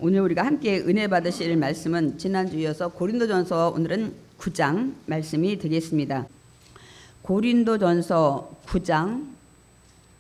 오늘 우리가 함께 은혜 받으실 말씀은 지난주 이어서 고린도전서 오늘은 9장 말씀이 되겠습니다. 고린도전서 9장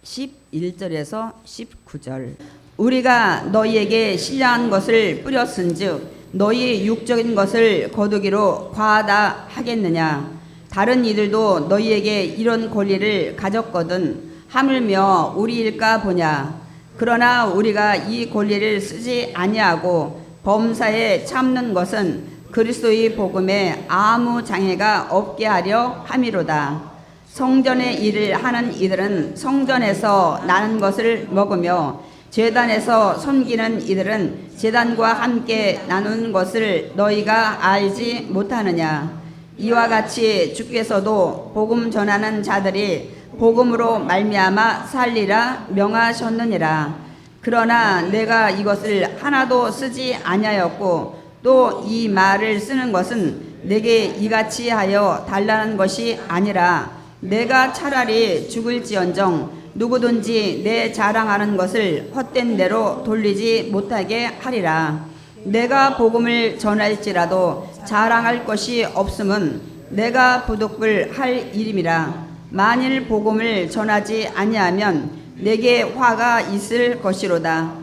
11절에서 19절. 우리가 너희에게 신령한 것을 뿌렸은즉 너희 육적인 것을 거두기로 과하다 하겠느냐. 다른 이들도 너희에게 이런 권리를 가졌거든 하물며 우리일까 보냐. 그러나 우리가 이 권리를 쓰지 아니하고 범사에 참는 것은 그리스도의 복음에 아무 장애가 없게 하려 함이로다. 성전의 일을 하는 이들은 성전에서 나는 것을 먹으며 제단에서 섬기는 이들은 제단과 함께 나누는 것을 너희가 알지 못하느냐. 이와 같이 주께서도 복음 전하는 자들이 복음으로 말미암아 살리라 명하셨느니라. 그러나 내가 이것을 하나도 쓰지 아니하였고 또 이 말을 쓰는 것은 내게 이같이 하여 달라는 것이 아니라 내가 차라리 죽을지언정 누구든지 내 자랑하는 것을 헛된 대로 돌리지 못하게 하리라. 내가 복음을 전할지라도 자랑할 것이 없음은 내가 부득불 할 일임이라. 만일 복음을 전하지 아니하면 내게 화가 있을 것이로다.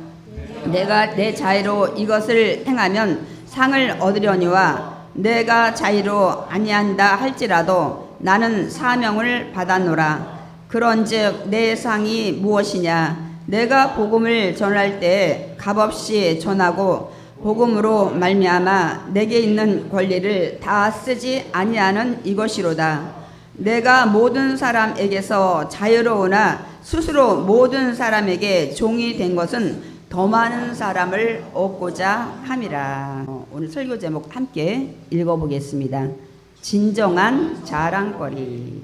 내가 내 자의로 이것을 행하면 상을 얻으려니와 내가 자의로 아니한다 할지라도 나는 사명을 받았노라. 그런즉 내 상이 무엇이냐. 내가 복음을 전할 때 값없이 전하고 복음으로 말미암아 내게 있는 권리를 다 쓰지 아니하는 이것이로다. 내가 모든 사람에게서 자유로우나 스스로 모든 사람에게 종이 된 것은 더 많은 사람을 얻고자 함이라. 오늘 설교 제목 함께 읽어보겠습니다. 진정한 자랑거리.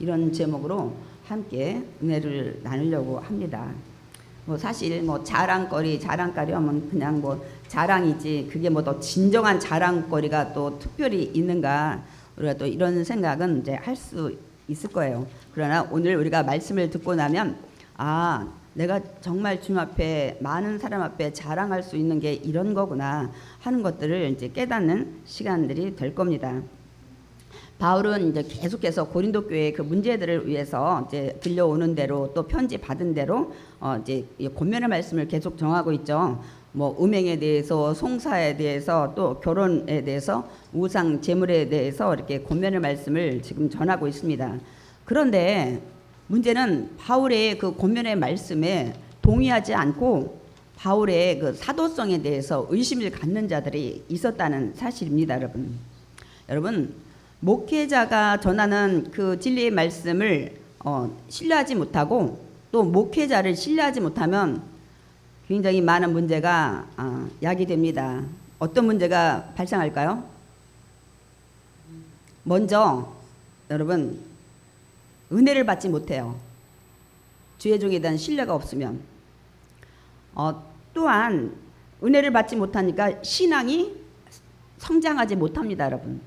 이런 제목으로 함께 은혜를 나누려고 합니다. 사실 자랑거리 하면 그냥 자랑이지 그게 더 진정한 자랑거리가 또 특별히 있는가. 우리가 또 이런 생각은 이제 할 수 있을 거예요. 그러나 오늘 우리가 말씀을 듣고 나면 내가 정말 주님 앞에 많은 사람 앞에 자랑할 수 있는 게 이런 거구나 하는 것들을 이제 깨닫는 시간들이 될 겁니다. 바울은 이제 계속해서 고린도 교회의 그 문제들을 위해서 이제 들려오는 대로 또 편지 받은 대로 이제 권면의 말씀을 계속 정하고 있죠. 음행에 대해서, 송사에 대해서, 또 결혼에 대해서, 우상 제물에 대해서 이렇게 권면의 말씀을 지금 전하고 있습니다. 그런데 문제는 바울의 그 권면의 말씀에 동의하지 않고 바울의 그 사도성에 대해서 의심을 갖는 자들이 있었다는 사실입니다, 여러분. 여러분, 목회자가 전하는 그 진리의 말씀을 신뢰하지 못하고 또 목회자를 신뢰하지 못하면 굉장히 많은 문제가 야기됩니다. 어떤 문제가 발생할까요? 먼저 여러분 은혜를 받지 못해요. 주의 종에 대한 신뢰가 없으면. 또한 은혜를 받지 못하니까 신앙이 성장하지 못합니다, 여러분.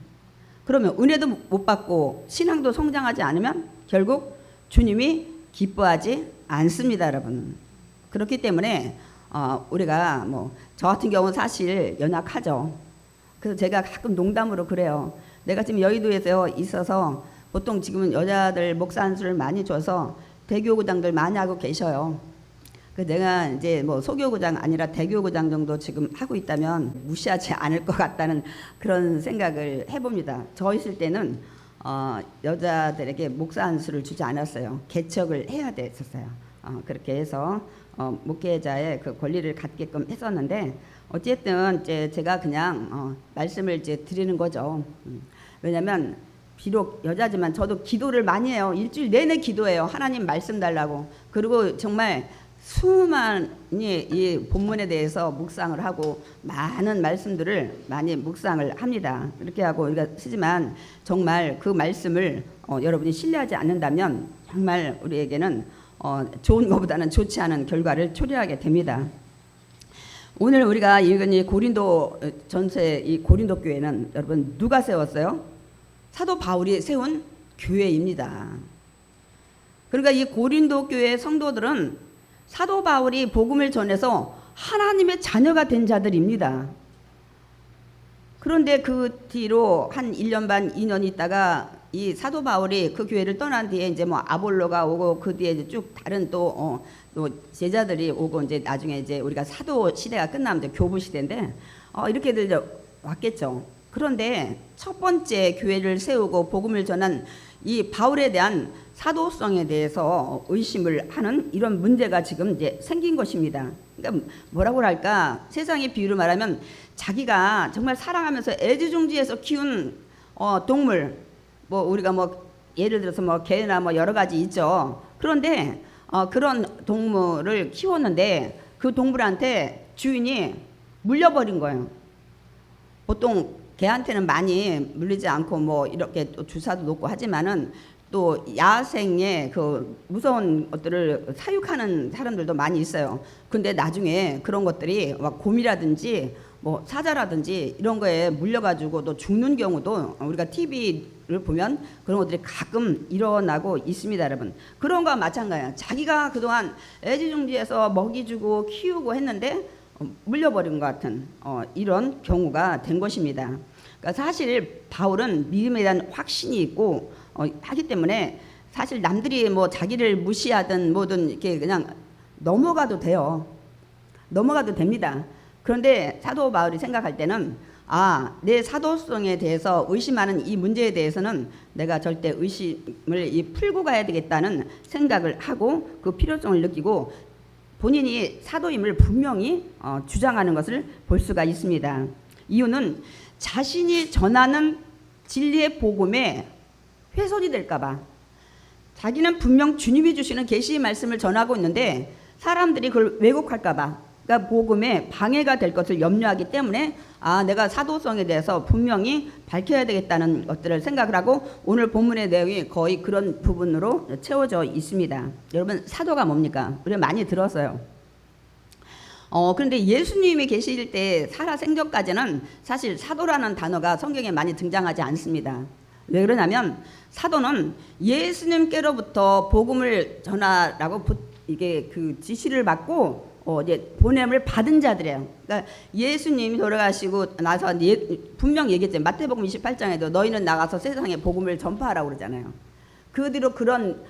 그러면 은혜도 못 받고 신앙도 성장하지 않으면 결국 주님이 기뻐하지 않습니다, 여러분. 그렇기 때문에 우리가 저 같은 경우는 사실 연약하죠. 그래서 제가 가끔 농담으로 그래요. 내가 지금 여의도에서 있어서 보통 지금은 여자들 목사 안수를 많이 줘서 대교구장들 많이 하고 계셔요. 내가 이제 소교구장 아니라 대교구장 정도 지금 하고 있다면 무시하지 않을 것 같다는 그런 생각을 해봅니다. 저 있을 때는 여자들에게 목사 안수를 주지 않았어요. 개척을 해야 됐었어요. 그렇게 해서 목회자의 그 권리를 갖게끔 했었는데 어쨌든 이제 제가 그냥 말씀을 이제 드리는 거죠. 왜냐하면 비록 여자지만 저도 기도를 많이 해요. 일주일 내내 기도해요. 하나님 말씀 달라고. 그리고 정말 수많이 이 본문에 대해서 묵상을 하고 많은 말씀들을 많이 묵상을 합니다. 이렇게 하고 우리가 쓰지만 정말 그 말씀을 여러분이 신뢰하지 않는다면 정말 우리에게는 좋은 것보다는 좋지 않은 결과를 초래하게 됩니다. 오늘 우리가 읽은 이 고린도 전서의 이 고린도 교회는 여러분 누가 세웠어요? 사도 바울이 세운 교회입니다. 그러니까 이 고린도 교회 성도들은 사도 바울이 복음을 전해서 하나님의 자녀가 된 자들입니다. 그런데 그 뒤로 한 1년 반, 2년 있다가 이 사도 바울이 그 교회를 떠난 뒤에 이제 뭐 아볼로가 오고 그 뒤에 이제 쭉 다른 또 제자들이 오고 이제 나중에 이제 우리가 사도 시대가 끝나면 이제 교부 시대인데 이렇게들 왔겠죠. 그런데 첫 번째 교회를 세우고 복음을 전한 이 바울에 대한 사도성에 대해서 의심을 하는 이런 문제가 지금 이제 생긴 것입니다. 그러니까 뭐라고 할까? 세상의 비유로 말하면 자기가 정말 사랑하면서 애지중지해서 키운 동물, 뭐 우리가 뭐 예를 들어서 뭐 개나 뭐 여러 가지 있죠. 그런데 그런 동물을 키웠는데 그 동물한테 주인이 물려버린 거예요. 보통 개한테는 많이 물리지 않고 뭐 이렇게 또 주사도 놓고 하지만은 또 야생의 그 무서운 것들을 사육하는 사람들도 많이 있어요. 근데 나중에 그런 것들이 막 곰이라든지 뭐 사자라든지 이런 거에 물려가지고 또 죽는 경우도 우리가 TV를 보면 그런 것들이 가끔 일어나고 있습니다, 여러분. 그런 거와 마찬가지예요. 자기가 그동안 애지중지해서 먹이 주고 키우고 했는데 물려버린 것 같은 이런 경우가 된 것입니다. 그러니까 사실 바울은 믿음에 대한 확신이 있고 하기 때문에 사실 남들이 뭐 자기를 무시하든 뭐든 이렇게 그냥 넘어가도 돼요. 넘어가도 됩니다. 그런데 사도 바울이 생각할 때는 내 사도성에 대해서 의심하는 이 문제에 대해서는 내가 절대 의심을 풀고 가야 되겠다는 생각을 하고 그 필요성을 느끼고 본인이 사도임을 분명히 주장하는 것을 볼 수가 있습니다. 이유는 자신이 전하는 진리의 복음에 훼손이 될까봐. 자기는 분명 주님이 주시는 계시의 말씀을 전하고 있는데 사람들이 그걸 왜곡할까봐, 그러니까 복음에 방해가 될 것을 염려하기 때문에 내가 사도성에 대해서 분명히 밝혀야 되겠다는 것들을 생각을 하고 오늘 본문의 내용이 거의 그런 부분으로 채워져 있습니다. 여러분, 사도가 뭡니까? 우리가 많이 들었어요. 그런데 예수님이 계실 때 살아생전까지는 사실 사도라는 단어가 성경에 많이 등장하지 않습니다. 왜 그러냐면 사도는 예수님께로부터 복음을 전하라고 이게 그 지시를 받고 이제 보냄을 받은 자들이에요. 그러니까 예수님이 돌아가시고 나서 분명 얘기했잖아요. 마태복음 28장에도 너희는 나가서 세상에 복음을 전파하라고 그러잖아요. 그 뒤로 그런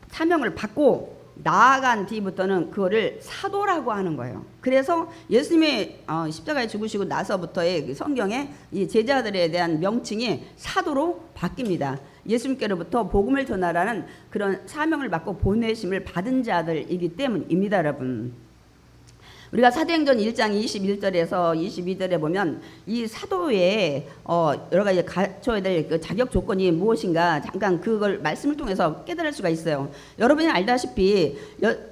사명을 받고 나아간 뒤부터는 그거를 사도라고 하는 거예요. 그래서 예수님이 십자가에 죽으시고 나서부터의 성경에 이 제자들에 대한 명칭이 사도로 바뀝니다. 예수님께로부터 복음을 전하라는 그런 사명을 받고 보내심을 받은 자들이기 때문입니다, 여러분. 우리가 사도행전 1장 21절에서 22절에 보면 이 사도의 여러 가지 갖춰야 될 그 자격 조건이 무엇인가 잠깐 그걸 말씀을 통해서 깨달을 수가 있어요. 여러분이 알다시피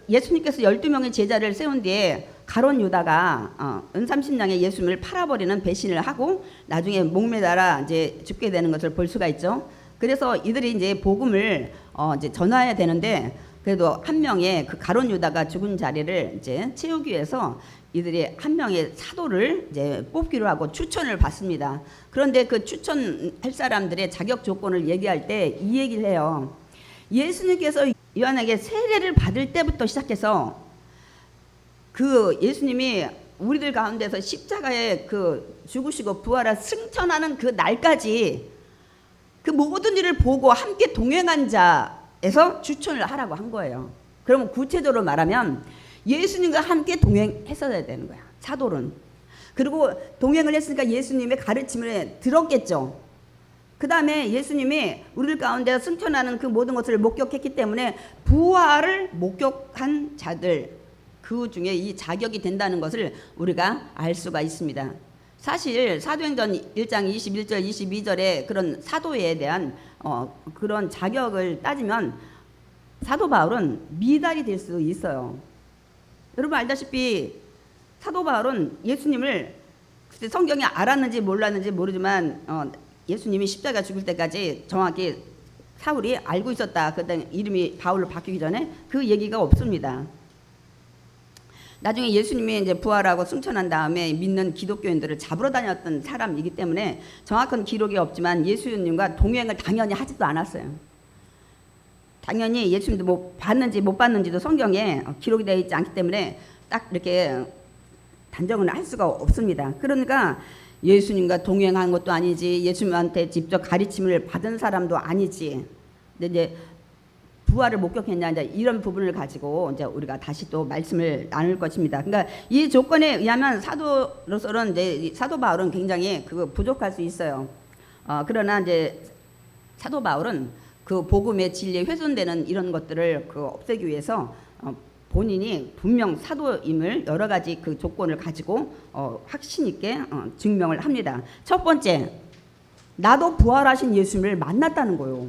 예수님께서 12명의 제자를 세운 뒤에 가룟 유다가 은삼십냥에 예수님을 팔아버리는 배신을 하고 나중에 목매달아 이제 죽게 되는 것을 볼 수가 있죠. 그래서 이들이 이제 복음을 이제 전해야 되는데 그래도 한 명의 그 가룟 유다가 죽은 자리를 이제 채우기 위해서 이들이 한 명의 사도를 이제 뽑기로 하고 추천을 받습니다. 그런데 그 추천할 사람들의 자격 조건을 얘기할 때 이 얘기를 해요. 예수님께서 요한에게 세례를 받을 때부터 시작해서 그 예수님이 우리들 가운데서 십자가에 그 죽으시고 부활한 승천하는 그 날까지 그 모든 일을 보고 함께 동행한 자에서 추천을 하라고 한 거예요. 그러면 구체적으로 말하면 예수님과 함께 동행했어야 되는 거야, 사도는. 그리고 동행을 했으니까 예수님의 가르침을 들었겠죠. 그 다음에 예수님이 우리들 가운데 승천하는 그 모든 것을 목격했기 때문에 부활을 목격한 자들, 그 중에 이 자격이 된다는 것을 우리가 알 수가 있습니다. 사실 사도행전 1장 21절 22절에 그런 사도에 대한 그런 자격을 따지면 사도 바울은 미달이 될 수도 있어요. 여러분 알다시피 사도 바울은 예수님을 그때 성경에 알았는지 몰랐는지 모르지만 예수님이 십자가 죽을 때까지 정확히 사울이 알고 있었다. 그때 이름이 바울로 바뀌기 전에 그 얘기가 없습니다. 나중에 예수님이 이제 부활하고 승천한 다음에 믿는 기독교인들을 잡으러 다녔던 사람이기 때문에 정확한 기록이 없지만 예수님과 동행을 당연히 하지도 않았어요. 당연히 예수님도 뭐 봤는지 못 봤는지도 성경에 기록이 되어 있지 않기 때문에 딱 이렇게 단정은 할 수가 없습니다. 그러니까 예수님과 동행한 것도 아니지, 예수님한테 직접 가르침을 받은 사람도 아니지. 근데 이제 부활을 목격했냐, 이제 이런 부분을 가지고 이제 우리가 다시 또 말씀을 나눌 것입니다. 그러니까 이 조건에 의하면 사도로서는 이제 사도 바울은 굉장히 부족할 수 있어요. 그러나 이제 사도 바울은 그 복음의 진리에 훼손되는 이런 것들을 없애기 위해서 본인이 분명 사도임을 여러 가지 그 조건을 가지고 확신 있게 증명을 합니다. 첫 번째, 나도 부활하신 예수님을 만났다는 거예요.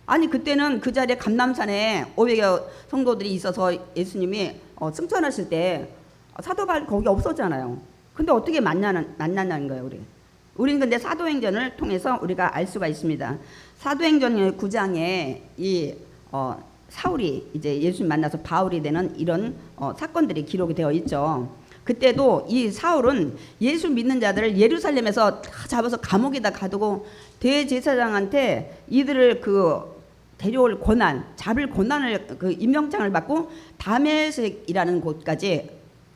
아니 그때는 그 자리에 감람산에 500여 성도들이 있어서 예수님이 승천하실 때 사도 바울 거기 없었잖아요. 근데 어떻게 만났냐는 거예요. 우리는 근데 사도행전을 통해서 우리가 알 수가 있습니다. 사도행전 9장에 이 사울이 이제 예수님 만나서 바울이 되는 이런 사건들이 기록이 되어 있죠. 그때도 이 사울은 예수 믿는 자들을 예루살렘에서 다 잡아서 감옥에다 가두고 대제사장한테 이들을 데려올 권한, 잡을 권한을 임명장을 받고 다메섹이라는 곳까지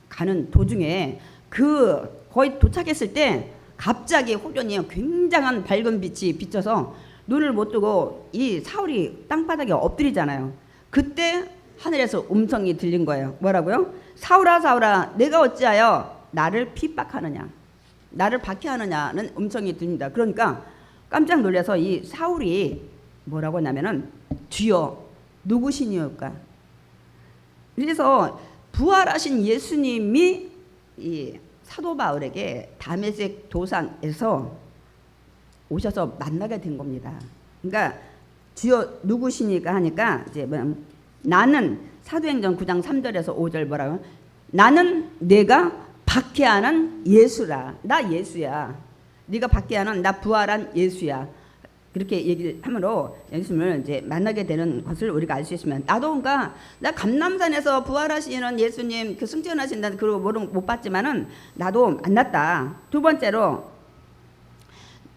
가는 도중에 거의 도착했을 때 갑자기 호련히 굉장한 밝은 빛이 비쳐서 눈을 못 뜨고 이 사울이 땅바닥에 엎드리잖아요. 그때 하늘에서 음성이 들린 거예요. 뭐라고요? 사울아 사울아 내가 어찌하여 나를 핍박하느냐, 나를 박해하느냐는 음성이 듭니다. 그러니까 깜짝 놀라서 이 사울이 뭐라고 하냐면은 주여 누구시니까. 그래서 부활하신 예수님이 이 사도 바울에게 다메섹 도상에서 오셔서 만나게 된 겁니다. 그러니까 주여 누구시니까 하니까 이제 나는 사도행전 9장 3절에서 5절 뭐라고? 나는 내가 박해하는 예수라. 나 예수야. 네가 박해하는 나 부활한 예수야. 그렇게 얘기를 함으로 예수님을 이제 만나게 되는 것을 우리가 알 수 있으면, 나도 그러니까 나 감람산에서 부활하시는 예수님 승천하신다는 그런 못 봤지만은 나도 만났다. 두 번째로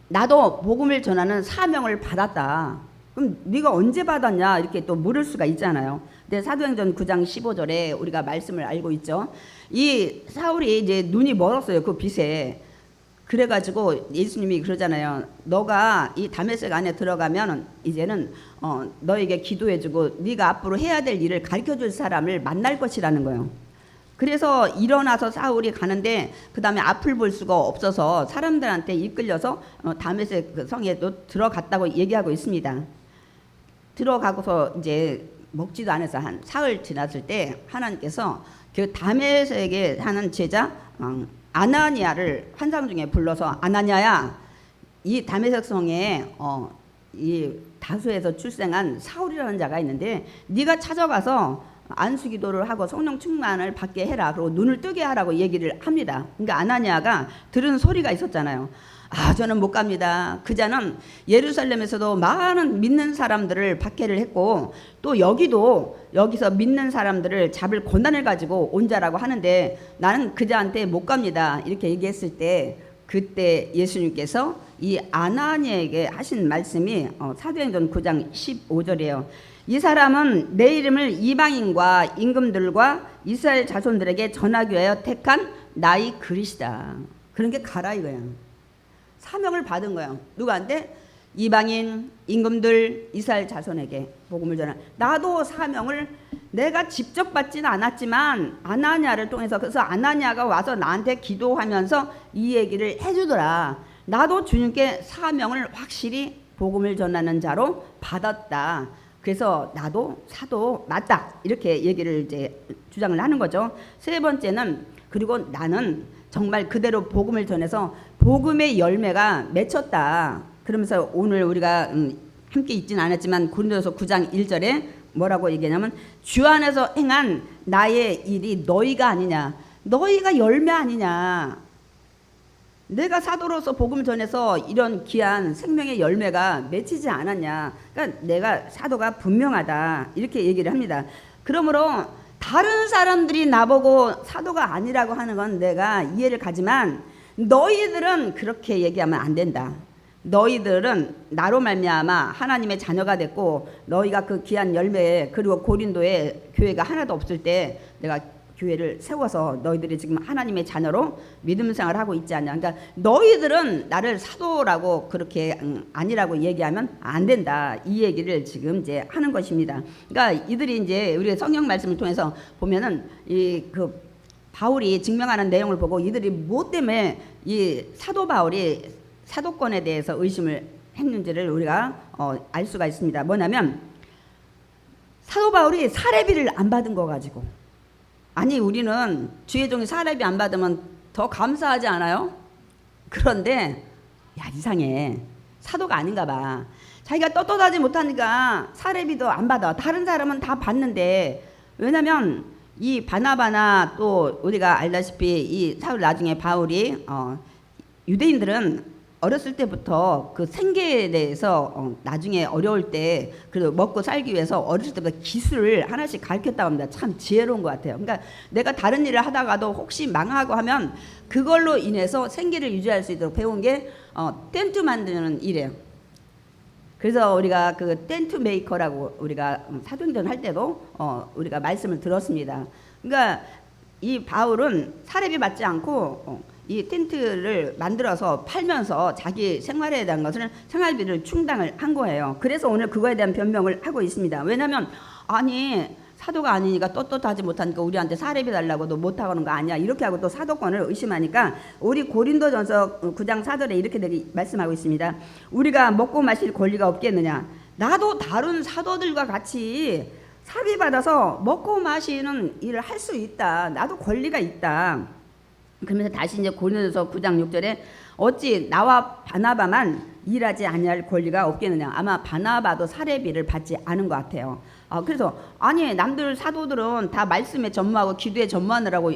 나도 복음을 전하는 사명을 받았다. 그럼 네가 언제 받았냐 이렇게 또 물을 수가 있잖아요. 근데 사도행전 9장 15절에 우리가 말씀을 알고 있죠. 이 사울이 이제 눈이 멀었어요. 그 빛에. 그래가지고 예수님이 그러잖아요. 너가 이 다메섹 안에 들어가면 이제는 너에게 기도해주고 네가 앞으로 해야 될 일을 가르쳐줄 사람을 만날 것이라는 거예요. 그래서 일어나서 사울이 가는데 그 다음에 앞을 볼 수가 없어서 사람들한테 이끌려서 다메섹 성에도 들어갔다고 얘기하고 있습니다. 들어가고서 이제 먹지도 않아서 한 사흘 지났을 때 하나님께서 그 다메섹에 하는 제자 아나니아를 환상 중에 불러서, 아나니아야, 이 다메섹 성에 이 다수에서 출생한 사울이라는 자가 있는데 네가 찾아가서 안수기도를 하고 성령 충만을 받게 해라. 그리고 눈을 뜨게 하라고 얘기를 합니다. 그러니까 아나니아가 들은 소리가 있었잖아요. 저는 못 갑니다. 그 자는 예루살렘에서도 많은 믿는 사람들을 박해를 했고 또 여기서 믿는 사람들을 잡을 권한을 가지고 온 자라고 하는데 나는 그 자한테 못 갑니다. 이렇게 얘기했을 때 그때 예수님께서 이 아나니아에게 하신 말씀이 사도행전 9장 15절이에요. 이 사람은 내 이름을 이방인과 임금들과 이스라엘 자손들에게 전하기 위하여 택한 나의 그릇이다. 그런 게 가라 이거예요. 사명을 받은 거예요. 누구한테? 이방인, 임금들, 이스라엘 자손에게 복음을 전하. 나도 사명을 내가 직접 받지는 않았지만 아나니아를 통해서, 그래서 아나니아가 와서 나한테 기도하면서 이 얘기를 해주더라. 나도 주님께 사명을 확실히 복음을 전하는 자로 받았다. 그래서 나도 사도 맞다. 이렇게 얘기를 이제 주장을 하는 거죠. 세 번째는, 그리고 나는 정말 그대로 복음을 전해서 복음의 열매가 맺혔다. 그러면서 오늘 우리가 함께 있지는 않았지만 고린도서 9장 1절에 뭐라고 얘기하냐면 주 안에서 행한 나의 일이 너희가 아니냐. 너희가 열매 아니냐. 내가 사도로서 복음을 전해서 이런 귀한 생명의 열매가 맺히지 않았냐. 그러니까 내가 사도가 분명하다. 이렇게 얘기를 합니다. 그러므로 다른 사람들이 나보고 사도가 아니라고 하는 건 내가 이해를 가지만 너희들은 그렇게 얘기하면 안 된다. 너희들은 나로 말미암아 하나님의 자녀가 됐고 너희가 그 귀한 열매에, 그리고 고린도에 교회가 하나도 없을 때 내가 교회를 세워서 너희들이 지금 하나님의 자녀로 믿음 생활을 하고 있지 않냐. 그러니까 너희들은 나를 사도라고 그렇게 아니라고 얘기하면 안 된다. 이 얘기를 지금 이제 하는 것입니다. 그러니까 이들이 이제 우리 성경 말씀을 통해서 보면은 이 그 바울이 증명하는 내용을 보고 이들이 뭐 때문에 이 사도 바울이 사도권에 대해서 의심을 했는지를 우리가 알 수가 있습니다. 뭐냐면 사도 바울이 사례비를 안 받은 거 가지고, 아니 우리는 주의 종이 사례비 안 받으면 더 감사하지 않아요? 그런데 야 이상해, 사도가 아닌가 봐. 자기가 떳떳하지 못하니까 사례비도 안 받아. 다른 사람은 다 받는데, 왜냐면 이 바나바나 또 우리가 알다시피 이 사울 나중에 바울이 유대인들은 어렸을 때부터 그 생계에 대해서 나중에 어려울 때 그래도 먹고 살기 위해서 어렸을 때부터 기술을 하나씩 가르쳤다고 합니다. 참 지혜로운 것 같아요. 그러니까 내가 다른 일을 하다가도 혹시 망하고 하면 그걸로 인해서 생계를 유지할 수 있도록 배운 게 텐트 만드는 일이에요. 그래서 우리가 그 텐트 메이커라고 우리가 사도행전 할 때도 우리가 말씀을 들었습니다. 그러니까 이 바울은 사례비 받지 않고 이 텐트를 만들어서 팔면서 자기 생활에 대한 것을 생활비를 충당을 한 거예요. 그래서 오늘 그거에 대한 변명을 하고 있습니다. 왜냐하면 아니 사도가 아니니까 떳떳하지 못하니까 우리한테 사례비 달라고도 못하는 거 아니야, 이렇게 하고 또 사도권을 의심하니까 우리 고린도전서 9장 4절에 이렇게 말씀하고 있습니다. 우리가 먹고 마실 권리가 없겠느냐. 나도 다른 사도들과 같이 사비 받아서 먹고 마시는 일을 할 수 있다. 나도 권리가 있다. 그러면서 다시 이제 고린도전서 9장 6절에 어찌 나와 바나바만 일하지 아니할 권리가 없겠느냐. 아마 바나바도 사례비를 받지 않은 것 같아요. 그래서 아니 남들 사도들은 다 말씀에 전무하고 기도에 전무하느라고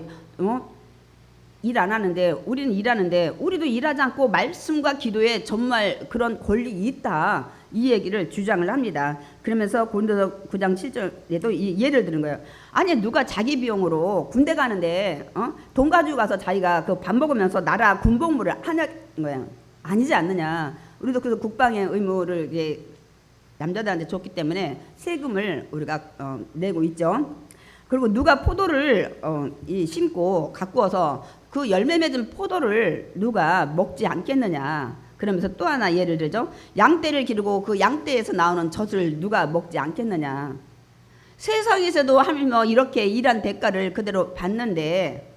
일 안 하는데 우리는 일하는데 우리도 일하지 않고 말씀과 기도에 전무할 그런 권리 있다. 이 얘기를 주장을 합니다. 그러면서 고린도서 9장 7절에도 이 예를 드는 거예요. 아니 누가 자기 비용으로 군대 가는데 돈 가지고 가서 자기가 그 밥 먹으면서 나라 군복무를 하는 거예요. 아니지 않느냐. 우리도 그래서 국방의 의무를 이제 남자들한테 줬기 때문에 세금을 우리가 내고 있죠. 그리고 누가 포도를 심고 갖고 와서 그 열매 맺은 포도를 누가 먹지 않겠느냐. 그러면서 또 하나 예를 들죠. 양떼를 기르고 그 양떼에서 나오는 젖을 누가 먹지 않겠느냐. 세상에서도 하면 이렇게 일한 대가를 그대로 받는데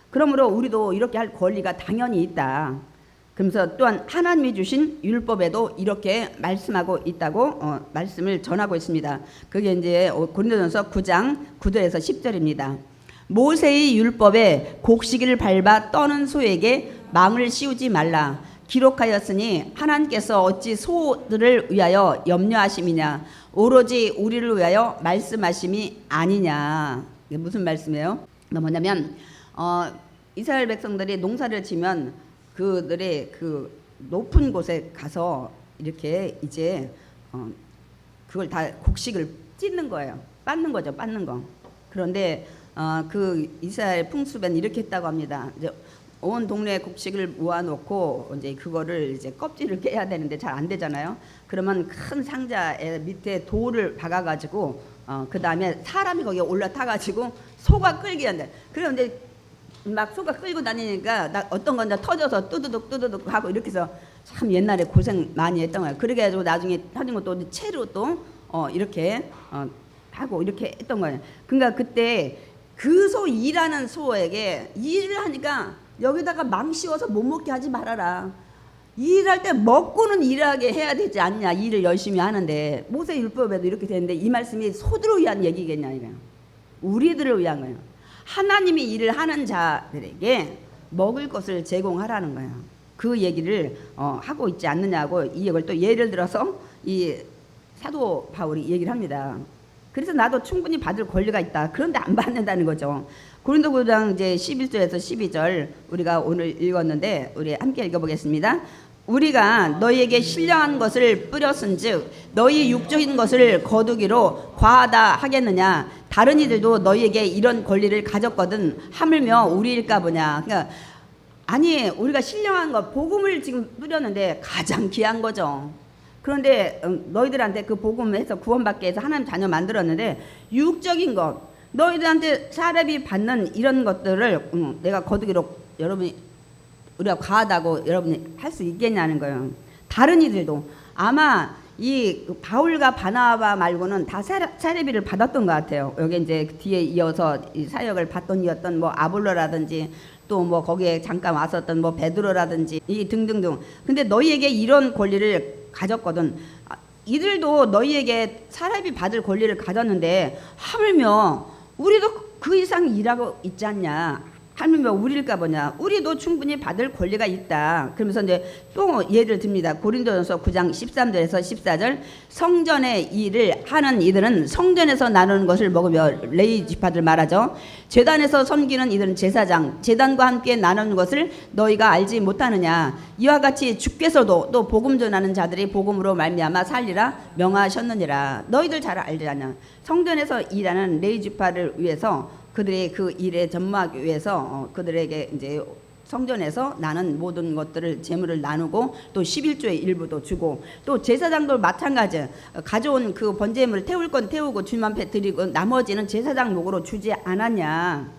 그러므로 우리도 이렇게 할 권리가 당연히 있다. 그러면서 또한 하나님이 주신 율법에도 이렇게 말씀하고 있다고 말씀을 전하고 있습니다. 그게 이제 고린도전서 9장 9절에서 10절입니다. 모세의 율법에 곡식을 밟아 떠는 소에게 망을 씌우지 말라. 기록하였으니 하나님께서 어찌 소들을 위하여 염려하심이냐. 오로지 우리를 위하여 말씀하심이 아니냐. 이게 무슨 말씀이에요? 뭐냐면 이스라엘 백성들이 농사를 지면 그들의 그 높은 곳에 가서 이렇게 이제 그걸 다 곡식을 찢는 거예요. 빻는 거죠. 빻는 거. 그런데 그 이스라엘 풍습엔 이렇게 했다고 합니다. 이제 온 동네 곡식을 모아놓고 이제 그거를 이제 껍질을 깨야 되는데 잘 안 되잖아요. 그러면 큰 상자에 밑에 돌을 박아가지고 그 다음에 사람이 거기에 올라타가지고 소가 끌게 한다. 그런데 막 소가 끌고 다니니까 어떤 건 터져서 뚜두둑 하고 이렇게 해서 참 옛날에 고생 많이 했던 거예요. 그렇게 해가지고 나중에 터진 것도 채로 또 이렇게 하고 이렇게 했던 거예요. 그러니까 그때 그 소 일하는 소에게 일을 하니까 여기다가 망 씌워서 못 먹게 하지 말아라. 일할 때 먹고는 일하게 해야 되지 않냐. 일을 열심히 하는데 모세 율법에도 이렇게 되는데 이 말씀이 소들을 위한 얘기겠냐 이거예요. 우리들을 위한 거예요. 하나님이 일을 하는 자들에게 먹을 것을 제공하라는 거예요. 그 얘기를 하고 있지 않느냐고 이 얘기를 또 예를 들어서 이 사도 바울이 얘기를 합니다. 그래서 나도 충분히 받을 권리가 있다. 그런데 안 받는다는 거죠. 고린도 9장 이제 11절에서 12절 우리가 오늘 읽었는데 우리 함께 읽어보겠습니다. 우리가 너희에게 신령한 것을 뿌렸은즉 너희 육적인 것을 거두기로 과하다 하겠느냐. 다른 이들도 너희에게 이런 권리를 가졌거든 하물며 우리일까 보냐. 그러니까 아니 우리가 신령한 것 복음을 지금 뿌렸는데 가장 귀한 거죠. 그런데 너희들한테 그 복음을 해서 구원받게 해서 하나님 자녀 만들었는데 육적인 것 너희들한테 사례비 받는 이런 것들을 내가 거두기로 여러분이 우리가 과하다고 여러분이 할 수 있겠냐는 거예요. 다른 이들도 아마 이 바울과 바나바 말고는 다 사례비를 받았던 것 같아요. 여기 이제 뒤에 이어서 이 사역을 받던 이었던 뭐 아볼로라든지 또 뭐 거기에 잠깐 왔었던 뭐 베드로라든지 이 등등등. 근데 너희에게 이런 권리를 가졌거든. 이들도 너희에게 사례비 받을 권리를 가졌는데 하물며 우리도 그 이상 일하고 있지 않냐. 하물며 우리일까 보냐. 우리도 충분히 받을 권리가 있다. 그러면서 이제 또 예를 듭니다. 고린도전서 9장 13절에서 14절. 성전의 일을 하는 이들은 성전에서 나누는 것을 먹으며 레위 지파들 말하죠. 제단에서 섬기는 이들은 제사장, 제단과 함께 나누는 것을 너희가 알지 못하느냐. 이와 같이 주께서도 또 복음 전하는 자들이 복음으로 말미암아 살리라 명하셨느니라. 너희들 잘 알지 않냐. 성전에서 일하는 레위 지파를 위해서 그들의 그 일에 전무하기 위해서 그들에게 이제 성전에서 나는 모든 것들을 재물을 나누고 또 11조의 일부도 주고 또 제사장도 마찬가지 가져온 그 번제물을 태울 건 태우고 주님 앞에 드리고 나머지는 제사장 목으로 주지 않았냐.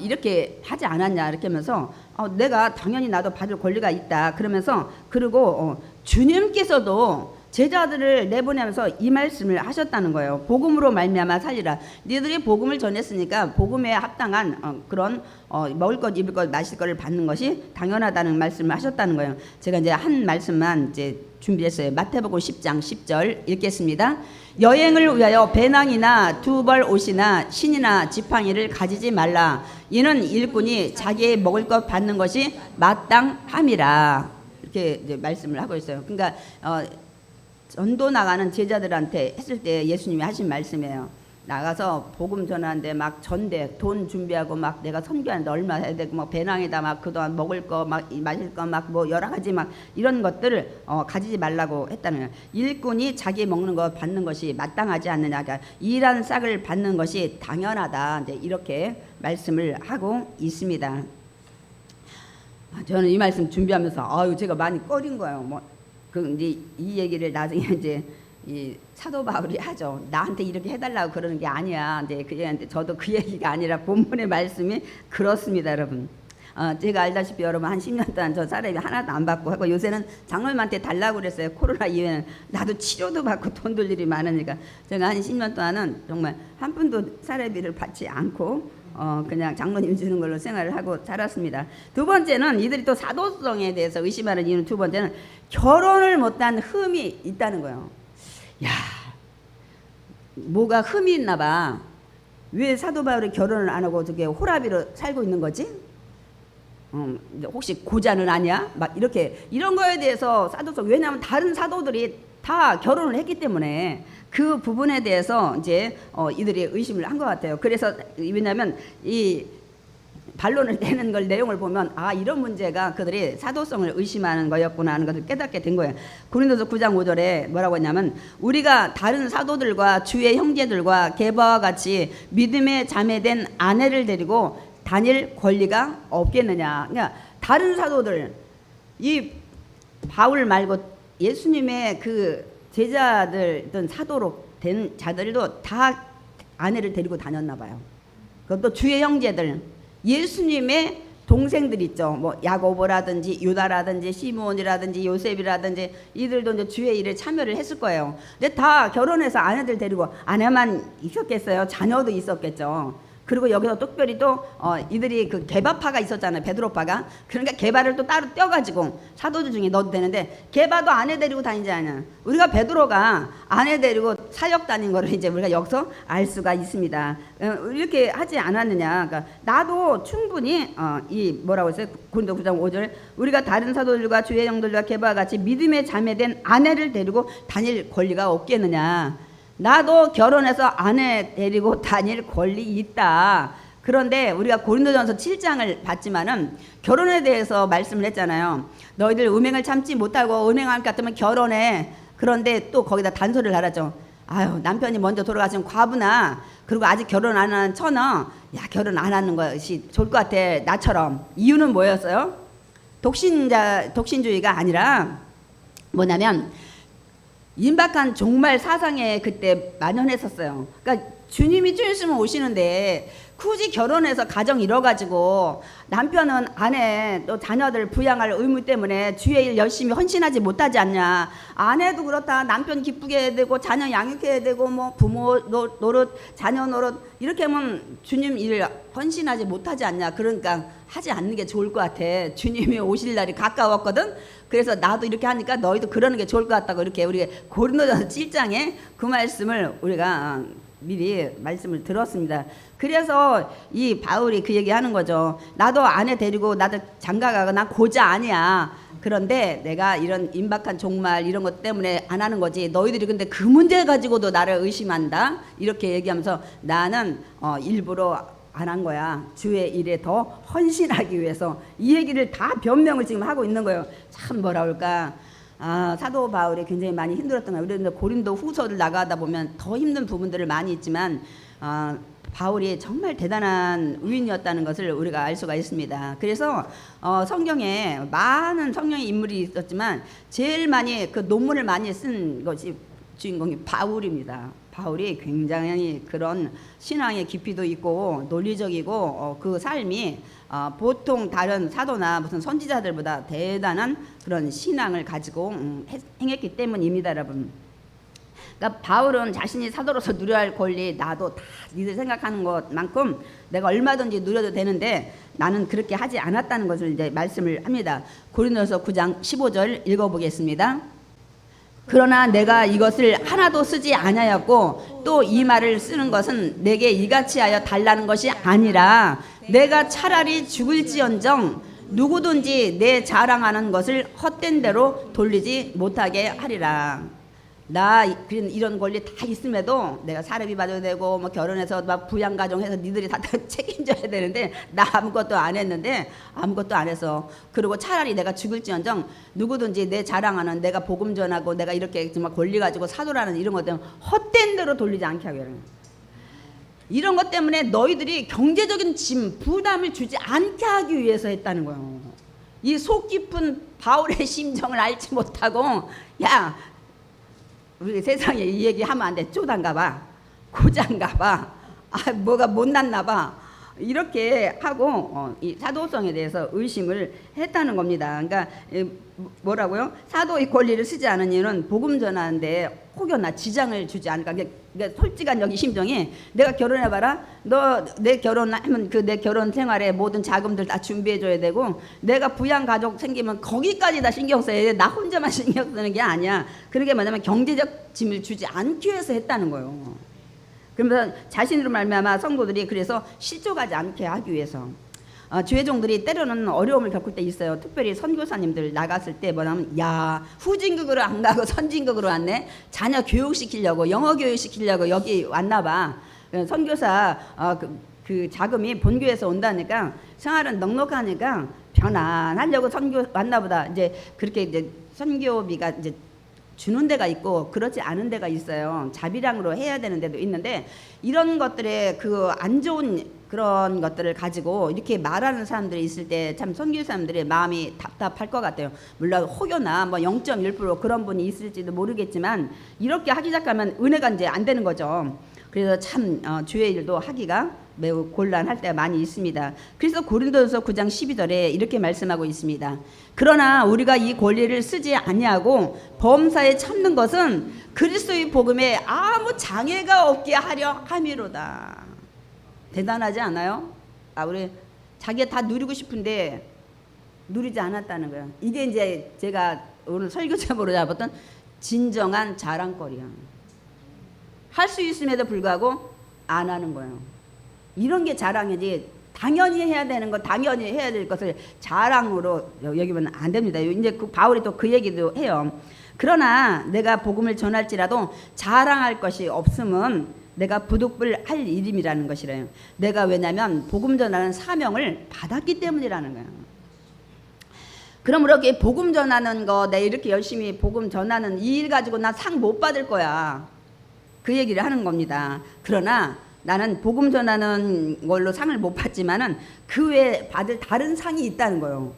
이렇게 하지 않았냐 이렇게 하면서 내가 당연히 나도 받을 권리가 있다 그러면서 그리고 주님께서도 제자들을 내보내면서 이 말씀을 하셨다는 거예요. 복음으로 말미암아 살리라. 너희들이 복음을 전했으니까 복음에 합당한 그런 먹을 것, 입을 것, 마실 것을 받는 것이 당연하다는 말씀을 하셨다는 거예요. 제가 이제 한 말씀만 이제 준비했어요. 마태복음 10장 10절 읽겠습니다. 여행을 위하여 배낭이나 두벌 옷이나 신이나 지팡이를 가지지 말라. 이는 일꾼이 자기의 먹을 것 받는 것이 마땅함이라. 이렇게 이제 말씀을 하고 있어요. 그러니까 전도 나가는 제자들한테 했을 때 예수님이 하신 말씀이에요. 나가서 복음 전하는데 막 전대 돈 준비하고 막 내가 선교하는데 얼마 해야 되고 막 배낭에다 막 그동안 먹을 거 막 마실 거 막 뭐 여러 가지 막 이런 것들을 가지지 말라고 했다는 거예요. 일꾼이 자기 먹는 거 받는 것이 마땅하지 않느냐. 그러니까 일한 싹을 받는 것이 당연하다. 이제 이렇게 말씀을 하고 있습니다. 저는 이 말씀 준비하면서 제가 많이 꺼린 거예요. 이제 이 얘기를 나중에 이제 이 사도 바울이 하죠. 나한테 이렇게 해달라고 그러는 게 아니야. 근데 그한테 저도 그 얘기가 아니라 본문의 말씀이 그렇습니다, 여러분. 제가 알다시피 여러분 한 10년 동안 저 사례비 하나도 안 받고 하고 요새는 장로님한테 달라고 그랬어요. 코로나 이후에는 나도 치료도 받고 돈 들 일이 많으니까 제가 한 10년 동안은 정말 한 푼도 사례비를 받지 않고 그냥 장로님 주는 걸로 생활을 하고 살았습니다. 두 번째는 이들이 또 사도성에 대해서 의심하는 이유는 두 번째는 결혼을 못한 흠이 있다는 거예요. 야, 뭐가 흠이 있나 봐. 왜 사도 바울이 결혼을 안 하고 저게 호라비로 살고 있는 거지? 혹시 고자는 아니야? 막 이렇게 이런 거에 대해서 사도성, 왜냐하면 다른 사도들이 다 결혼을 했기 때문에 그 부분에 대해서 이제 이들이 의심을 한 것 같아요. 그래서 왜냐하면 이 반론을 내는 걸 내용을 보면 이런 문제가 그들이 사도성을 의심하는 거였구나 하는 것을 깨닫게 된 거예요. 고린도서 9장 5절에 뭐라고 했냐면 우리가 다른 사도들과 주의 형제들과 게바와 같이 믿음에 자매된 아내를 데리고 다닐 권리가 없겠느냐. 그러니까 다른 사도들 이 바울 말고 예수님의 그 제자들든 사도로 된 자들도 다 아내를 데리고 다녔나 봐요. 그것도 주의 형제들, 예수님의 동생들 있죠. 뭐 야고보라든지 유다라든지 시므온이라든지 요셉이라든지 이들도 이제 주의 일에 참여를 했을 거예요. 근데 다 결혼해서 아내들 데리고 아내만 있었겠어요? 자녀도 있었겠죠. 그리고 여기서 특별히 또 이들이 그 게바파가 있었잖아요. 베드로파가. 그러니까 게바를 또 따로 떼어가지고 사도들 중에 넣어도 되는데 게바도 아내 데리고 다니지 않아요. 우리가 베드로가 아내 데리고 사역 다닌 거를 이제 우리가 여기서 알 수가 있습니다. 이렇게 하지 않았느냐. 그러니까 나도 충분히 이 뭐라고 했어요? 고린도 9장 5절 우리가 다른 사도들과 주의 형들과 게바와 같이 믿음에 자매된 아내를 데리고 다닐 권리가 없겠느냐. 나도 결혼해서 아내 데리고 다닐 권리 있다. 그런데 우리가 고린도전서 7장을 봤지만은 결혼에 대해서 말씀을 했잖아요. 너희들 음행을 참지 못하고 음행할 것 같으면 결혼해. 그런데 또 거기다 단소리를 달았죠. 남편이 먼저 돌아가신 과부나 그리고 아직 결혼 안 한 처녀 결혼 안 하는 것이 좋을 것 같아. 나처럼. 이유는 뭐였어요? 독신주의가 아니라 뭐냐면 임박한 종말 사상에 그때 만연했었어요. 그러니까 주님이 좀 있으면 오시는데 굳이 결혼해서 가정 이뤄가지고 남편은 아내 또 자녀들 부양할 의무 때문에 주의 일 열심히 헌신하지 못하지 않냐. 아내도 그렇다. 남편 기쁘게 해야 되고 자녀 양육해야 되고 뭐 부모 노릇 자녀 노릇 이렇게 하면 주님 일 헌신하지 못하지 않냐. 그러니까 하지 않는 게 좋을 것 같아. 주님이 오실 날이 가까웠거든. 그래서 나도 이렇게 하니까 너희도 그러는 게 좋을 것 같다고 이렇게 우리 고린도전서 7장에 그 말씀을 우리가 미리 말씀을 들었습니다. 그래서 이 바울이 그 얘기하는 거죠. 나도 아내 데리고 나도 장가가고 난 고자 아니야. 그런데 내가 이런 임박한 종말 이런 것 때문에 안 하는 거지. 너희들이 근데 그 문제 가지고도 나를 의심한다. 이렇게 얘기하면서 나는 일부러 안 한 거야. 주의 일에 더 헌신하기 위해서. 이 얘기를 다 변명을 지금 하고 있는 거예요. 참 뭐라 그럴까. 사도 바울이 굉장히 많이 힘들었던 거예요. 우리는 고린도 후서를 나가다 보면 더 힘든 부분들을 많이 있지만 바울이 정말 대단한 의인이었다는 것을 우리가 알 수가 있습니다. 그래서 성경에 많은 성령의 인물이 있었지만 제일 많이 그 논문을 많이 쓴 것이 주인공이 바울입니다. 바울이 굉장히 그런 신앙의 깊이도 있고 논리적이고 그 삶이 보통 다른 사도나 무슨 선지자들보다 대단한 그런 신앙을 가지고 행했기 때문입니다, 여러분. 그러니까 바울은 자신이 사도로서 누려야 할 권리 나도 다 니들 생각하는 것만큼 내가 얼마든지 누려도 되는데 나는 그렇게 하지 않았다는 것을 이제 말씀을 합니다. 고린도서 9장 15절 읽어보겠습니다. 그러나 내가 이것을 하나도 쓰지 아니하였고 또 이 말을 쓰는 것은 내게 이같이 하여 달라는 것이 아니라 내가 차라리 죽을지언정 누구든지 내 자랑하는 것을 헛된 대로 돌리지 못하게 하리라. 나 이런 권리 다 있음에도 내가 사례비 받아야 되고 뭐 결혼해서 막 부양가정해서 니들이 다 책임져야 되는데 나 아무것도 안 했는데 아무것도 안 해서 그리고 차라리 내가 죽을지언정 누구든지 내 자랑하는 내가 복음 전하고 내가 이렇게 정말 권리 가지고 사도라는 이런 것 때문에 헛된 대로 돌리지 않게 하게 하는 이런 것 때문에 너희들이 경제적인 짐 부담을 주지 않게 하기 위해서 했다는 거예요. 이 속 깊은 바울의 심정을 알지 못하고 야 우리 세상에 이 얘기 하면 안 돼. 쪼단가 봐. 고장가 봐. 뭐가 못났나 봐. 이렇게 하고 이 사도성에 대해서 의심을 했다는 겁니다. 그러니까 뭐라고요? 사도의 권리를 쓰지 않은 이유는 복음 전하는데 혹여나 지장을 주지 않을까. 그러니까 솔직한 여기 심정이 내가 결혼해봐라. 너 내 결혼하면 그 내 결혼 생활에 모든 자금들 다 준비해줘야 되고 내가 부양 가족 생기면 거기까지 다 신경 써야 돼. 나 혼자만 신경 쓰는 게 아니야. 그러게 뭐냐면 경제적 짐을 주지 않기 위해서 했다는 거예요. 그러면서 자신으로 말미암아 성도들이 그래서 실족하지 않게 하기 위해서 주회종들이 때로는 어려움을 겪을 때 있어요. 특별히 선교사님들 나갔을 때 뭐냐면 야 후진국으로 안 가고 선진국으로 왔네. 자녀 교육시키려고 영어 교육시키려고 여기 왔나 봐. 선교사 그 자금이 본교에서 온다니까 생활은 넉넉하니까 편안하려고 선교 왔나 보다. 이제 그렇게 이제 선교비가 이제 주는 데가 있고 그렇지 않은 데가 있어요. 자비량으로 해야 되는 데도 있는데 이런 것들에 그 안 좋은 그런 것들을 가지고 이렇게 말하는 사람들이 있을 때 참 선교 사람들의 마음이 답답할 것 같아요. 물론 혹여나 뭐 0.1% 그런 분이 있을지도 모르겠지만 이렇게 하기 시작하면 은혜가 이제 안 되는 거죠. 그래서 참 주의 일도 하기가 매우 곤란할 때가 많이 있습니다. 그래서 고린도전서 9장 12절에 이렇게 말씀하고 있습니다. 그러나 우리가 이 권리를 쓰지 아니하고 범사에 참는 것은 그리스도의 복음에 아무 장애가 없게 하려 함이로다. 대단하지 않아요? 우리 자기가 다 누리고 싶은데 누리지 않았다는 거예요. 이게 이제 제가 오늘 설교제목으로 잡았던 진정한 자랑거리야. 할 수 있음에도 불구하고 안 하는 거예요. 이런 게 자랑이지. 당연히 해야 되는 거, 당연히 해야 될 것을 자랑으로 여기면 안 됩니다. 이제 바울이 또 그 얘기도 해요. 그러나 내가 복음을 전할지라도 자랑할 것이 없으면 내가 부득불 할 일임이라는 것이래요. 내가 왜냐면 복음 전하는 사명을 받았기 때문이라는 거예요. 그러므로 이렇게 복음 전하는 거, 내가 이렇게 열심히 복음 전하는 이 일 가지고 나 상 못 받을 거야. 그 얘기를 하는 겁니다. 그러나 나는 복음 전하는 걸로 상을 못 받지만은 그 외에 받을 다른 상이 있다는 거예요.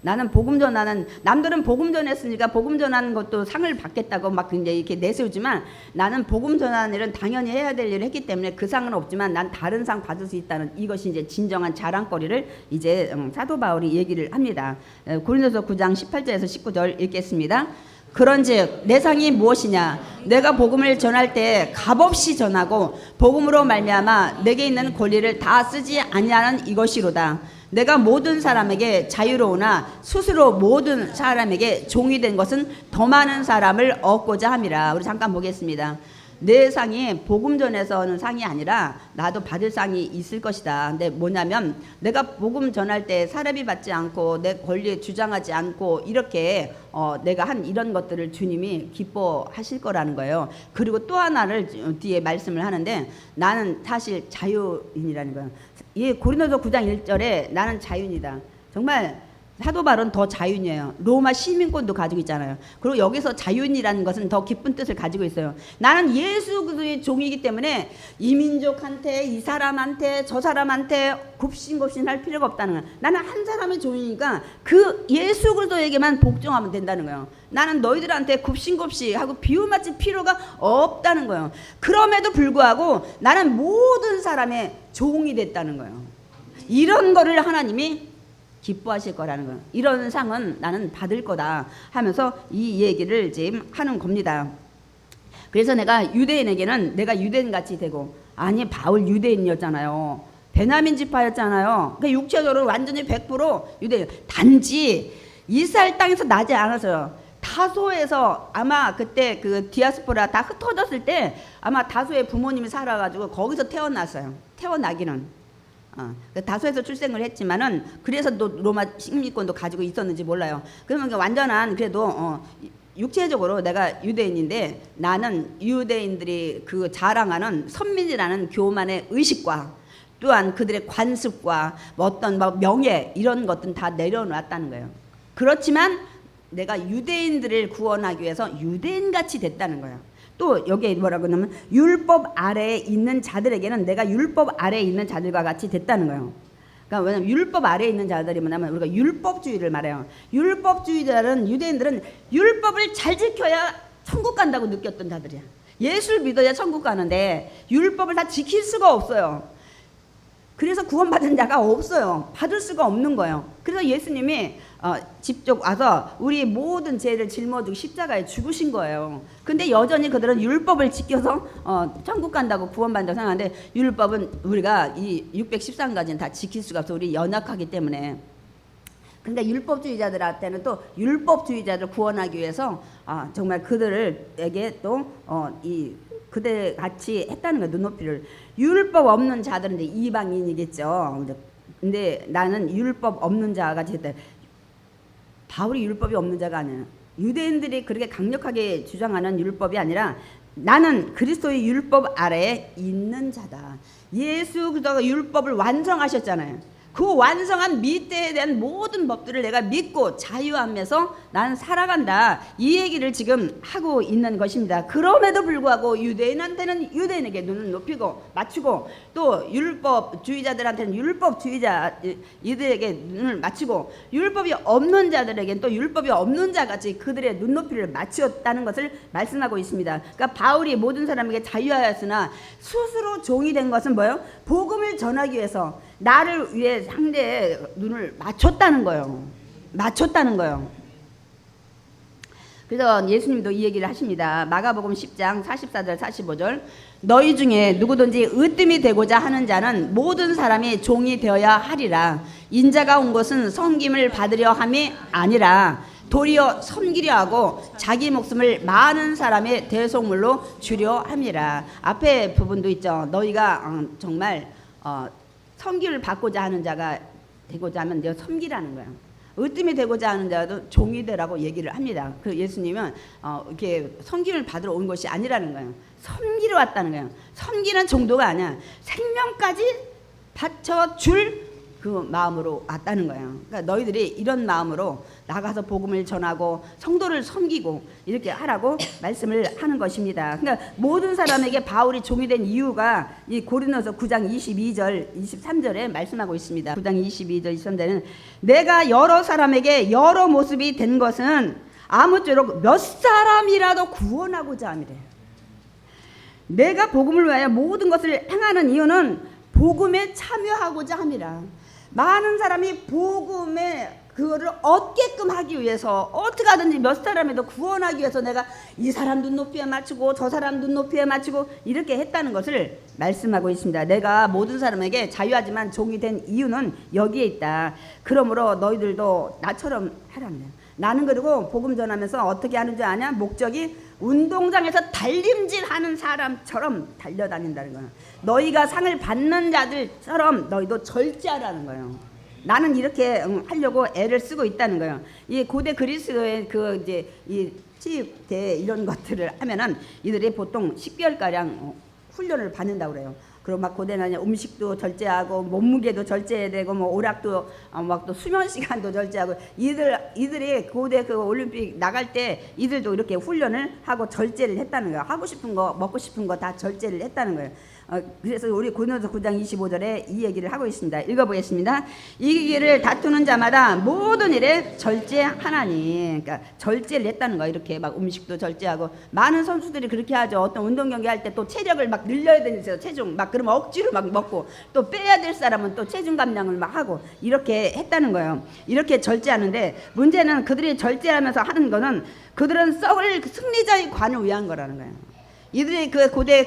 나는 복음 전하는, 남들은 복음 전했으니까 복음 전하는 것도 상을 받겠다고 막 이제 이렇게 내세우지만 나는 복음 전하는 일은 당연히 해야 될 일을 했기 때문에 그 상은 없지만 난 다른 상 받을 수 있다는, 이것이 이제 진정한 자랑거리를 이제 사도 바울이 얘기를 합니다. 고린도서 9장 18절에서 19절 읽겠습니다. 그런즉 내 상이 무엇이냐? 내가 복음을 전할 때 값없이 전하고 복음으로 말미암아 내게 있는 권리를 다 쓰지 아니하는 이것이로다. 내가 모든 사람에게 자유로우나 스스로 모든 사람에게 종이 된 것은 더 많은 사람을 얻고자 함이라. 우리 잠깐 보겠습니다. 내 상이 복음 전에서는 상이 아니라 나도 받을 상이 있을 것이다. 근데 뭐냐면 내가 복음 전할 때 사례비 받지 않고 내 권리에 주장하지 않고 이렇게 내가 한 이런 것들을 주님이 기뻐하실 거라는 거예요. 그리고 또 하나를 뒤에 말씀을 하는데 나는 사실 자유인이라는 거예요. 이 고린도서 9장 1절에 나는 자유인이다. 정말 사도 바울은 더 자유인이에요. 로마 시민권도 가지고 있잖아요. 그리고 여기서 자유인이라는 것은 더 깊은 뜻을 가지고 있어요. 나는 예수 그리스도의 종이기 때문에 이 민족한테, 이 사람한테, 저 사람한테 굽신굽신할 필요가 없다는 거예요. 나는 한 사람의 종이니까 그 예수 그리스도에게만 복종하면 된다는 거예요. 나는 너희들한테 굽신굽신하고 비움맞을 필요가 없다는 거예요. 그럼에도 불구하고 나는 모든 사람의 종이 됐다는 거예요. 이런 거를 하나님이 기뻐하실 거라는 거예요. 이런 상은 나는 받을 거다 하면서 이 얘기를 지금 하는 겁니다. 그래서 내가 유대인에게는 내가 유대인같이 되고, 아니 바울 유대인이었잖아요. 베냐민 지파였잖아요. 그러니까 육체적으로 완전히 100% 유대인. 단지 이스라엘 땅에서 나지 않았어요. 다소에서 아마 그때 그 디아스포라 다 흩어졌을 때 아마 다소의 부모님이 살아가지고 거기서 태어났어요. 태어나기는. 다소에서 출생을 했지만은 그래서 또 로마 식민권도 가지고 있었는지 몰라요. 그러면 완전한 그래도 육체적으로 내가 유대인인데 나는 유대인들이 그 자랑하는 선민이라는 교만의 의식과 또한 그들의 관습과 어떤 명예 이런 것들은 다 내려놨다는 거예요. 그렇지만 내가 유대인들을 구원하기 위해서 유대인같이 됐다는 거예요. 또 여기에 뭐라고 하냐면 율법 아래에 있는 자들에게는 내가 율법 아래에 있는 자들과 같이 됐다는 거예요. 그러니까 왜냐면 율법 아래에 있는 자들이 뭐냐면 우리가 율법주의를 말해요. 율법주의자는 유대인들은 율법을 잘 지켜야 천국 간다고 느꼈던 자들이야. 예수를 믿어야 천국 가는데 율법을 다 지킬 수가 없어요. 그래서 구원받은 자가 없어요. 받을 수가 없는 거예요. 그래서 예수님이 직접 와서 우리 모든 죄를 짊어지고 십자가에 죽으신 거예요. 근데 여전히 그들은 율법을 지켜서 천국 간다고 구원받는다고 생각하는데 율법은 우리가 이 613가지는 다 지킬 수가 없어. 우리 연약하기 때문에. 근데 율법주의자들한테는 또 율법주의자를 구원하기 위해서 정말 그들에게 또 그들 같이 했다는 거예요. 눈높이를. 율법 없는 자들은 이제 이방인이겠죠. 근데 나는 율법 없는 자가 됐다. 바울이 율법이 없는 자가 아니야. 유대인들이 그렇게 강력하게 주장하는 율법이 아니라 나는 그리스도의 율법 아래에 있는 자다. 예수 그리스도가 율법을 완성하셨잖아요. 그 완성한 미때에 대한 모든 법들을 내가 믿고 자유하면서 나는 살아간다. 이 얘기를 지금 하고 있는 것입니다. 그럼에도 불구하고 유대인한테는 유대인에게 눈을 높이고 맞추고 또 율법주의자들한테는 율법주의자 이들에게 눈을 맞추고 율법이 없는 자들에게는 또 율법이 없는 자같이 그들의 눈높이를 맞추었다는 것을 말씀하고 있습니다. 그러니까 바울이 모든 사람에게 자유하였으나 스스로 종이 된 것은 뭐예요? 복음을 전하기 위해서 나를 위해 상대의 눈을 맞췄다는 거예요. 맞췄다는 거예요. 그래서 예수님도 이 얘기를 하십니다. 마가복음 10장 44절 45절 너희 중에 누구든지 으뜸이 되고자 하는 자는 모든 사람이 종이 되어야 하리라. 인자가 온 것은 섬김을 받으려 함이 아니라 도리어 섬기려 하고 자기 목숨을 많은 사람의 대속물로 주려 함이라. 앞에 부분도 있죠. 너희가 정말 섬기를 받고자 하는 자가 되고자 하면 내가 섬기라는 거야. 으뜸이 되고자 하는 자도 종이 되라고 얘기를 합니다. 그 예수님은 이렇게 섬김을 받으러 온 것이 아니라는 거예요. 섬기러 왔다는 거예요. 섬기는 정도가 아니야. 생명까지 바쳐 줄 그 마음으로 왔다는 거예요. 그러니까 너희들이 이런 마음으로 나가서 복음을 전하고 성도를 섬기고 이렇게 하라고 말씀을 하는 것입니다. 그러니까 모든 사람에게 바울이 종이 된 이유가 이 고린도서 9장 22절 23절에 말씀하고 있습니다. 9장 22절 23절에는 내가 여러 사람에게 여러 모습이 된 것은 아무쪼록 몇 사람이라도 구원하고자 함이래. 내가 복음을 위하여 모든 것을 행하는 이유는 복음에 참여하고자 함이라. 많은 사람이 복음에 그거를 얻게끔 하기 위해서 어떻게 하든지 몇 사람에도 구원하기 위해서 내가 이 사람 눈높이에 맞추고 저 사람 눈높이에 맞추고 이렇게 했다는 것을 말씀하고 있습니다. 내가 모든 사람에게 자유하지만 종이 된 이유는 여기에 있다. 그러므로 너희들도 나처럼 하라는 거예요. 나는 그리고 복음 전하면서 어떻게 하는 줄 아냐? 목적이 운동장에서 달림질하는 사람처럼 달려다닌다는 거예요. 너희가 상을 받는 자들처럼 너희도 절제하라는 거예요. 나는 이렇게 하려고 애를 쓰고 있다는 거예요. 이 고대 그리스도의 그 이제 이 치유대 이런 것들을 하면은 이들이 보통 10개월 가량 훈련을 받는다고 그래요. 그리고 막 고대는 음식도 절제하고 몸무게도 절제해야 되고 뭐 오락도 막 또 수면 시간도 절제하고 이들이 고대 그 올림픽 나갈 때 이들도 이렇게 훈련을 하고 절제를 했다는 거예요. 하고 싶은 거 먹고 싶은 거 다 절제를 했다는 거예요. 그래서 우리 고린도서 9장 25절에 이 얘기를 하고 있습니다. 읽어보겠습니다. 이기기를 다투는 자마다 모든 일에 절제하나니. 그러니까 절제를 했다는 거예요. 이렇게 막 음식도 절제하고 많은 선수들이 그렇게 하죠. 어떤 운동 경기 할 때 또 체력을 막 늘려야 되는데요. 체중 막 그러면 억지로 막 먹고 또 빼야 될 사람은 또 체중 감량을 막 하고 이렇게 했다는 거예요. 이렇게 절제하는데 문제는 그들이 절제하면서 하는 거는 그들은 썩을 승리자의 관을 위한 거라는 거예요. 이들이 그 고대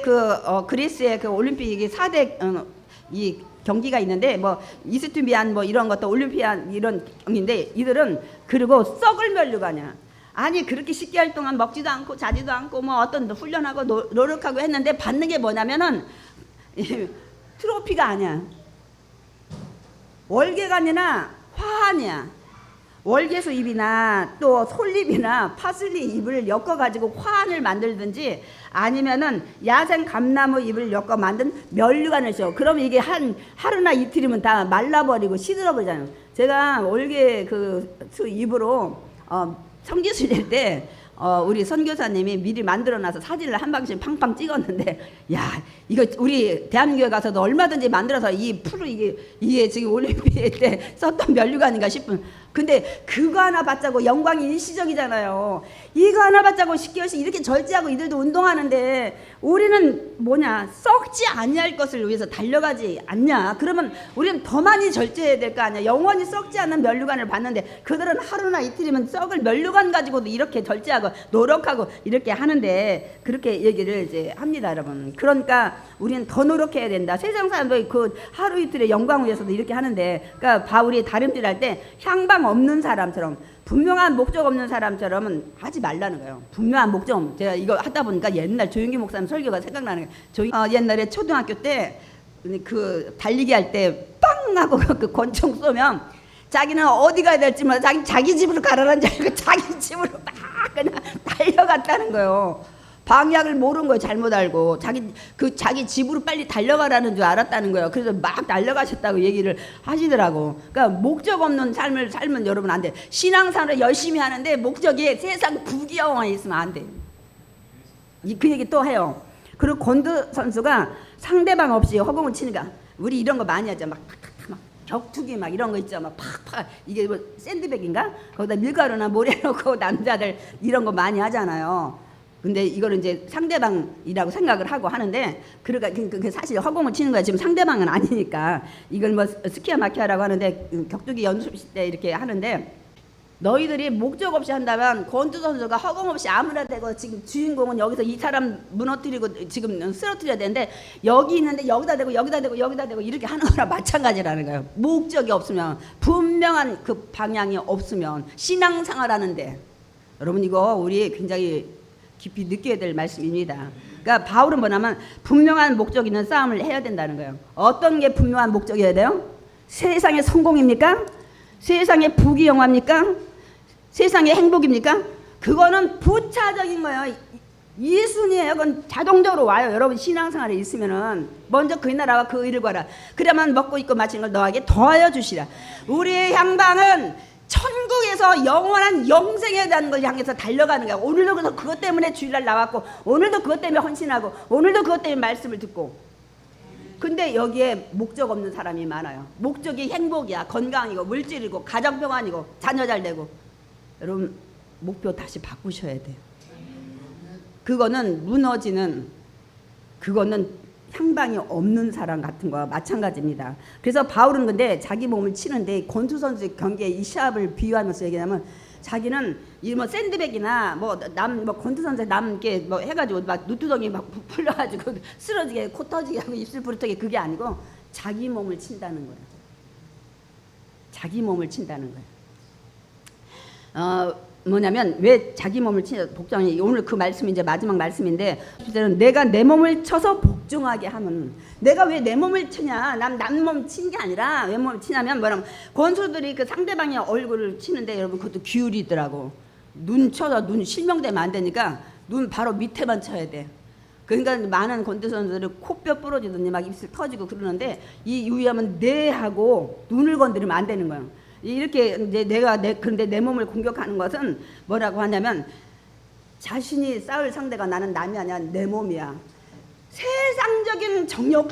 그리스의 그 올림픽이 4대 이 경기가 있는데 뭐 이스투미안 뭐 이런 것도 올림피안 이런 경기인데 이들은 그리고 썩을 멸류관이야. 아니 그렇게 10개월 동안 먹지도 않고 자지도 않고 뭐 어떤 훈련하고 노력하고 했는데 받는 게 뭐냐면은 트로피가 아니야. 월계관이나 화환이야. 월계수 잎이나 또 솔잎이나 파슬리 잎을 엮어가지고 화환을 만들든지 아니면은 야생 감나무 잎을 엮어 만든 멸류관을 줘. 그럼 이게 한 하루나 이틀이면 다 말라버리고 시들어버리잖아요. 제가 월계 그 잎으로 성지순 낼 때 우리 선교사님이 미리 만들어놔서 사진을 한 방씩 팡팡 찍었는데 야 이거 우리 대한민국에 가서도 얼마든지 만들어서 이 풀을 이게 지금 올림픽 때 썼던 멸류관인가 싶은. 근데 그거 하나 받자고 영광이 일시적이잖아요. 이거 하나 받자고 10개월씩 이렇게 절제하고 이들도 운동하는데 우리는 뭐냐 썩지 아니할 것을 위해서 달려가지 않냐. 그러면 우리는 더 많이 절제해야 될 거 아니야. 영원히 썩지 않는 멸류관을 받는데 그들은 하루나 이틀이면 썩을 멸류관 가지고도 이렇게 절제하고 노력하고 이렇게 하는데 그렇게 얘기를 이제 합니다, 여러분. 그러니까 우리는 더 노력해야 된다. 세상 사람도 그 하루 이틀의 영광을 위해서도 이렇게 하는데, 그러니까 바울이 다름질할 때 향방 없는 사람처럼 분명한 목적 없는 사람처럼은 하지 말라는 거예요. 분명한 목적 없는. 제가 이거 하다 보니까 옛날 조윤기 목사님 설교가 생각나는 거예요. 옛날에 초등학교 때 그 달리기 할 때 빵 하고 그 권총 쏘면 자기는 어디 가야 될지 몰라 자기 집으로 가라는 줄 알고 자기 집으로 막 그냥 달려갔다는 거예요. 방향을 모르는 거예요. 잘못 알고 자기 집으로 빨리 달려가라는 줄 알았다는 거예요. 그래서 막 달려가셨다고 얘기를 하시더라고. 그러니까 목적 없는 삶을 살면 여러분 안 돼. 신앙생활을 열심히 하는데 목적이 세상 부귀영화에 있으면 안 돼. 그 얘기 또 해요. 그리고 권두 선수가 상대방 없이 허공을 치니까 우리 이런 거 많이 하죠. 막 격투기 막 이런 거 있죠. 막 팍팍 이게 뭐 샌드백인가? 거기다 밀가루나 모래 넣고 남자들 이런 거 많이 하잖아요. 근데 이거는 이제 상대방이라고 생각을 하고 하는데 그러니까 사실 허공을 치는 거야. 지금 상대방은 아니니까 이걸 뭐 스키야 마키아라고 하는데 격투기 연습 때 이렇게 하는데 너희들이 목적 없이 한다면 권투 선수가 허공 없이 아무나 되고 지금 주인공은 여기서 이 사람 무너뜨리고 지금 쓰러뜨려야 되는데 여기 있는데 여기다 대고 여기다 대고 여기다 대고 이렇게 하는 거랑 마찬가지라는 거예요. 목적이 없으면 분명한 그 방향이 없으면 신앙생활 하는데 여러분 이거 우리 굉장히 깊이 느껴야 될 말씀입니다. 그러니까 바울은 뭐냐면 분명한 목적 있는 싸움을 해야 된다는 거예요. 어떤 게 분명한 목적이어야 돼요? 세상의 성공입니까? 세상의 부귀영화입니까? 세상의 행복입니까? 그거는 부차적인 거예요. 이순이에요. 그건 자동적으로 와요. 여러분 신앙생활에 있으면은 먼저 그의 나라와 그 의를 구하라. 그러면 먹고 입고 마시는 걸 너에게 더하여 주시라. 우리의 향방은 천국에서 영원한 영생에 대한 걸 향해서 달려가는 거야. 오늘도 그래서 그것 때문에 주일날 나왔고, 오늘도 그것 때문에 헌신하고, 오늘도 그것 때문에 말씀을 듣고. 근데 여기에 목적 없는 사람이 많아요. 목적이 행복이야. 건강이고 물질이고 가정평안이고 자녀 잘 되고. 여러분 목표 다시 바꾸셔야 돼요. 그거는 무너지는, 그거는 향방이 없는 사람 같은 거와 마찬가지입니다. 그래서 바울은 근데 자기 몸을 치는데 권투 선수 경기에 이 시합을 비유하면서 얘기하면, 자기는 이 뭐 샌드백이나 뭐 권투 선수 남게 뭐 해가지고 막 누두덩이 막 풀려가지고 쓰러지게 코 터지게 하고 입술 부르트게, 그게 아니고 자기 몸을 친다는 거예요. 자기 몸을 친다는 거예요. 뭐냐면 왜 자기 몸을 치냐, 복종이 오늘 그 말씀이 이제 마지막 말씀인데, 내가 내 몸을 쳐서 복종하게 하면, 내가 왜 내 몸을 치냐, 남 몸 친 게 아니라 왜 몸을 치냐면 뭐냐면, 권수들이 그 상대방의 얼굴을 치는데 여러분 그것도 기울이 있더라고. 눈 쳐서 눈 실명되면 안 되니까 눈 바로 밑에만 쳐야 돼. 그러니까 많은 권투 선수들이 코뼈 부러지더니 막 입술 터지고 그러는데, 이 유의하면 뇌하고 눈을 건드리면 안 되는 거예요. 이렇게 이제 그런데 내 몸을 공격하는 것은 뭐라고 하냐면, 자신이 싸울 상대가 나는 남이 아니야, 내 몸이야. 세상적인 정욕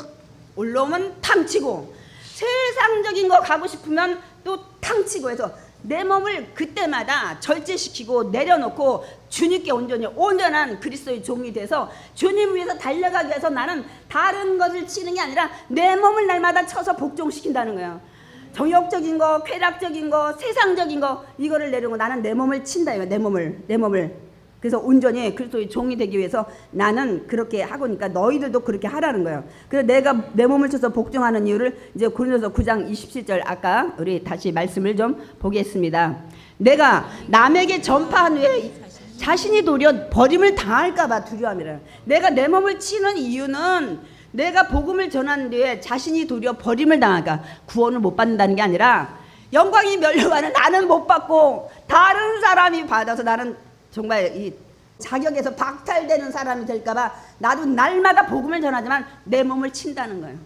올라오면 탕치고, 세상적인 거 가고 싶으면 또 탕치고 해서 내 몸을 그때마다 절제시키고 내려놓고 주님께 온전한 그리스도의 종이 돼서 주님 위해서 달려가기 위해서 나는 다른 것을 치는 게 아니라 내 몸을 날마다 쳐서 복종시킨다는 거예요. 정욕적인 거, 쾌락적인 거, 세상적인 거, 이거를 내려고 나는 내 몸을 친다. 이거 내 몸을. 그래서 온전히 그리스도의 종이 되기 위해서 나는 그렇게 하고니까 너희들도 그렇게 하라는 거예요. 그래서 내가 내 몸을 쳐서 복종하는 이유를 이제 고린도서 9장 27절 아까 우리 다시 말씀을 좀 보겠습니다. 내가 남에게 전파한 후에 자신이 도리어 버림을 당할까 봐 두려움이라. 내가 내 몸을 치는 이유는 내가 복음을 전한 뒤에 자신이 도리어 버림을 당할까, 구원을 못 받는다는 게 아니라 영광이 멸류관은 나는 못 받고 다른 사람이 받아서 나는 정말 이 자격에서 박탈되는 사람이 될까봐 나도 날마다 복음을 전하지만 내 몸을 친다는 거예요.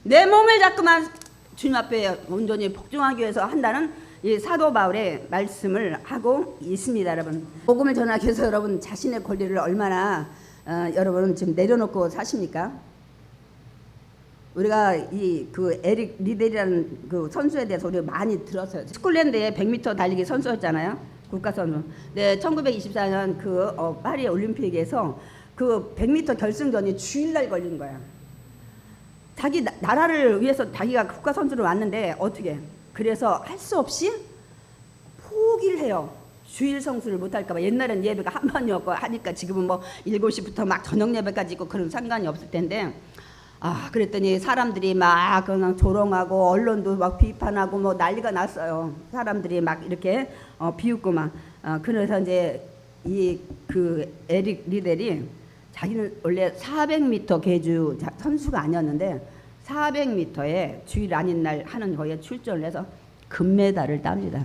내 몸을 자꾸만 주님 앞에 온전히 복종하기 위해서 한다는 이 사도 바울의 말씀을 하고 있습니다. 여러분 복음을 전하기 위해서 여러분 자신의 권리를 얼마나 여러분은 지금 내려놓고 사십니까? 우리가 그 에릭 리델이라는 그 선수에 대해서 우리가 많이 들었어요. 스콜랜드의 100m 달리기 선수였잖아요. 국가 선수. 네, 1924년 그 파리 올림픽에서 그 100m 결승전이 주일날 걸린 거야. 자기 나라를 위해서 자기가 국가 선수로 왔는데 어떻게? 그래서 할 수 없이 포기를 해요. 주일 성수를 못할까 봐. 옛날엔 예배가 한 번이었고 하니까 지금은 뭐 7시부터 막 저녁 예배까지 있고 그런 상관이 없을 텐데, 그랬더니 사람들이 막 그냥 조롱하고 언론도 막 비판하고 뭐 난리가 났어요. 사람들이 막 이렇게 비웃고 막. 그래서 이제 그 에릭 리델이 자기는 원래 400m 계주 선수가 아니었는데 400m에 주일 아닌 날 하는 거에 출전을 해서 금메달을 땁니다.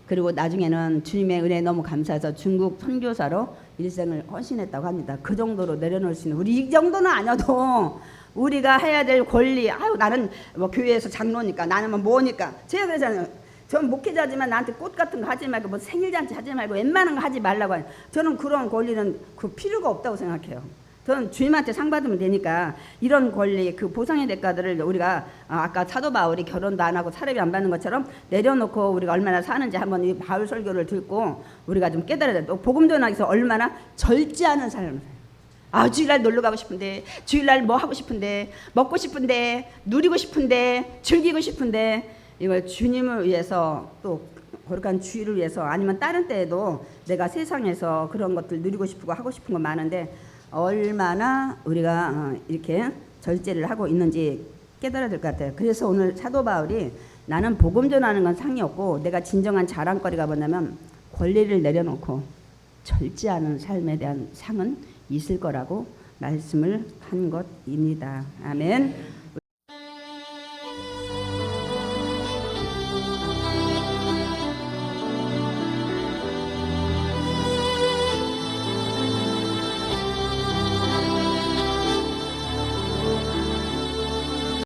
그리고 나중에는 주님의 은혜에 너무 감사해서 중국 선교사로 일생을 헌신했다고 합니다. 그 정도로 내려놓을 수 있는, 우리 이 정도는 아니어도 우리가 해야 될 권리, 나는 뭐 교회에서 장로니까, 나는 뭐 뭐니까. 제가 그러잖아요. 전 목회자지만 나한테 꽃 같은 거 하지 말고 뭐 생일잔치 하지 말고 웬만한 거 하지 말라고 해요. 저는 그런 권리는 그 필요가 없다고 생각해요. 저는 주님한테 상 받으면 되니까 이런 권리, 그 보상의 대가들을 우리가 아까 사도 바울이 결혼도 안 하고 사례비 안 받는 것처럼 내려놓고 우리가 얼마나 사는지 한번 이 바울 설교를 듣고 우리가 좀 깨달아야 돼. 또 복음 전하기 위해서 얼마나 절제하는 삶을 살아요. 주일날 놀러 가고 싶은데, 주일날 뭐 하고 싶은데, 먹고 싶은데, 누리고 싶은데, 즐기고 싶은데, 이걸 주님을 위해서 또 거룩한 주의를 위해서 아니면 다른 때에도 내가 세상에서 그런 것들 누리고 싶고 하고 싶은 거 많은데 얼마나 우리가 이렇게 절제를 하고 있는지 깨달아야 될 것 같아요. 그래서 오늘 사도 바울이 나는 복음 전하는 건 상이 없고 내가 진정한 자랑거리가 뭐냐면 권리를 내려놓고 절제하는 삶에 대한 상은 있을 거라고 말씀을 한 것입니다. 아멘.